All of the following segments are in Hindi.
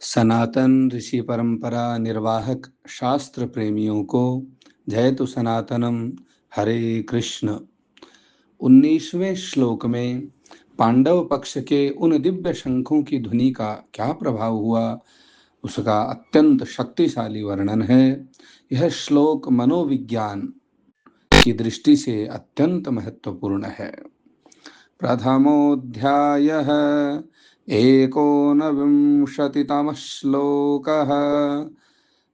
सनातन ऋषि परंपरा निर्वाहक शास्त्र प्रेमियों को जयतु सनातनम। हरे कृष्ण। 19वें श्लोक में पांडव पक्ष के उन दिव्य शंखों की ध्वनि का क्या प्रभाव हुआ, उसका अत्यंत शक्तिशाली वर्णन है। यह श्लोक मनोविज्ञान की दृष्टि से अत्यंत महत्वपूर्ण है। प्रथमोऽध्यायः एकोनविंशतितमः श्लोकः।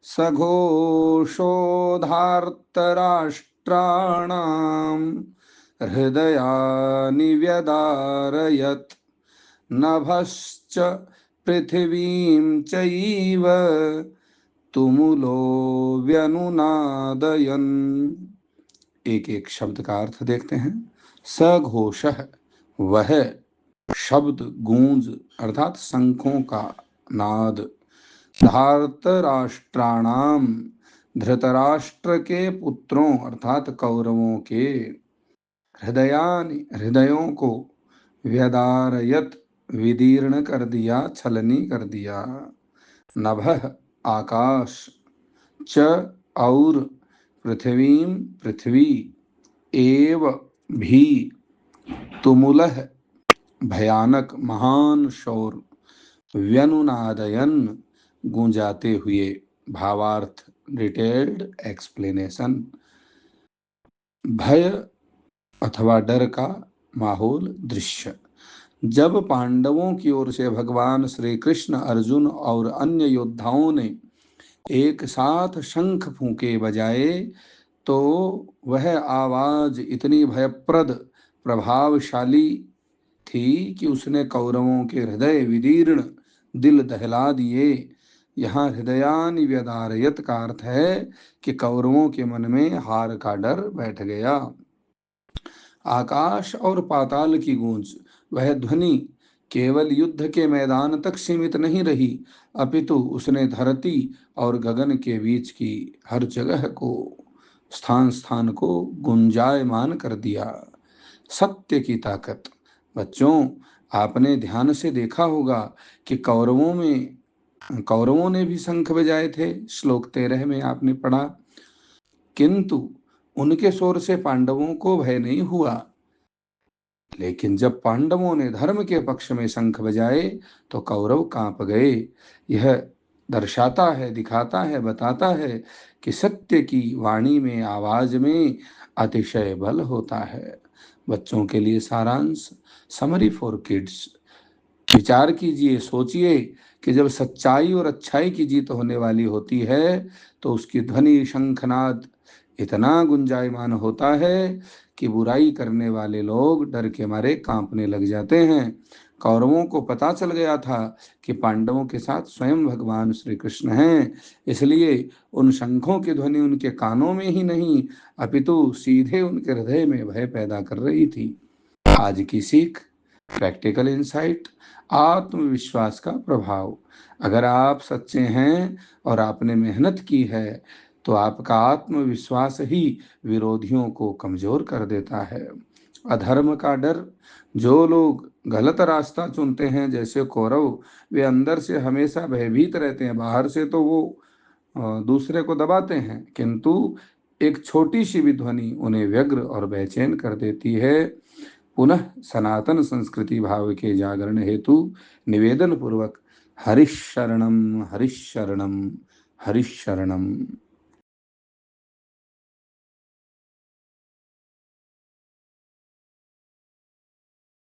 सघोषोधार्तराष्ट्राणां हृदयानि व्यदारयत् नभश्च पृथिवीं चैव तुमुलो व्यनुनादयन्। एक एक शब्द का अर्थ देखते हैं। सघोषः वह शब्द, गूंज अर्थात शंखों का नाद। धार्तराष्ट्राणाम धृतराष्ट्र के पुत्रों अर्थात कौरवों के। हृदयानि हृदयों को। व्यदारयत विदीर्ण कर दिया, छलनी कर दिया। नभः आकाश। च और पृथ्वीं पृथ्वी। एव भी। तुमुलः भयानक महान शोर। व्यनुनादयन गूंजाते हुए। भावार्थ डिटेल्ड एक्सप्लेनेशन। भय अथवा डर का माहौल, दृश्य। जब पांडवों की ओर से भगवान श्री कृष्ण, अर्जुन और अन्य योद्धाओं ने एक साथ शंख फूंके बजाए तो वह आवाज इतनी भयप्रद प्रभावशाली थी कि उसने कौरवों के हृदय विदीर्ण, दिल दहला दिए। यहाँ हृदयानि व्यदारयत का अर्थ है कि कौरवों के मन में हार का डर बैठ गया। आकाश और पाताल की गूंज, वह ध्वनि केवल युद्ध के मैदान तक सीमित नहीं रही, अपितु उसने धरती और गगन के बीच की हर जगह को, स्थान स्थान को गुंजायमान कर दिया। सत्य की ताकत। बच्चों, आपने ध्यान से देखा होगा कि कौरवों ने भी शंख बजाए थे। श्लोक 13 में आपने पढ़ा, किंतु उनके शोर से पांडवों को भय नहीं हुआ। लेकिन जब पांडवों ने धर्म के पक्ष में शंख बजाए तो कौरव कांप गए। यह दर्शाता है, दिखाता है, बताता है कि सत्य की वाणी में, आवाज में अतिशय बल होता है। बच्चों के लिए सारांश, समरी फॉर किड्स। विचार कीजिए, सोचिए कि जब सच्चाई और अच्छाई की जीत होने वाली होती है तो उसकी ध्वनि, शंखनाद इतना गुंजायमान होता है कि बुराई करने वाले लोग डर के मारे कांपने लग जाते हैं। कौरवों को पता चल गया था कि पांडवों के साथ स्वयं भगवान श्री कृष्ण हैं, इसलिए उन शंखों की ध्वनि उनके कानों में ही नहीं अपितु सीधे उनके हृदय में भय पैदा कर रही थी। आज की सीख, प्रैक्टिकल इंसाइट, आत्मविश्वास का प्रभाव। अगर आप सच्चे हैं और आपने मेहनत की है तो आपका आत्मविश्वास ही विरोधियों को कमजोर कर देता है। अधर्म का डर। जो लोग गलत रास्ता चुनते हैं जैसे कौरव, वे अंदर से हमेशा भयभीत रहते हैं। बाहर से तो वो दूसरे को दबाते हैं, किंतु एक छोटी सी भी ध्वनि उन्हें व्यग्र और बेचैन कर देती है। पुनः सनातन संस्कृति भाव के जागरण हेतु निवेदन पूर्वक हरिशरणम हरिशरणम हरिशरणम।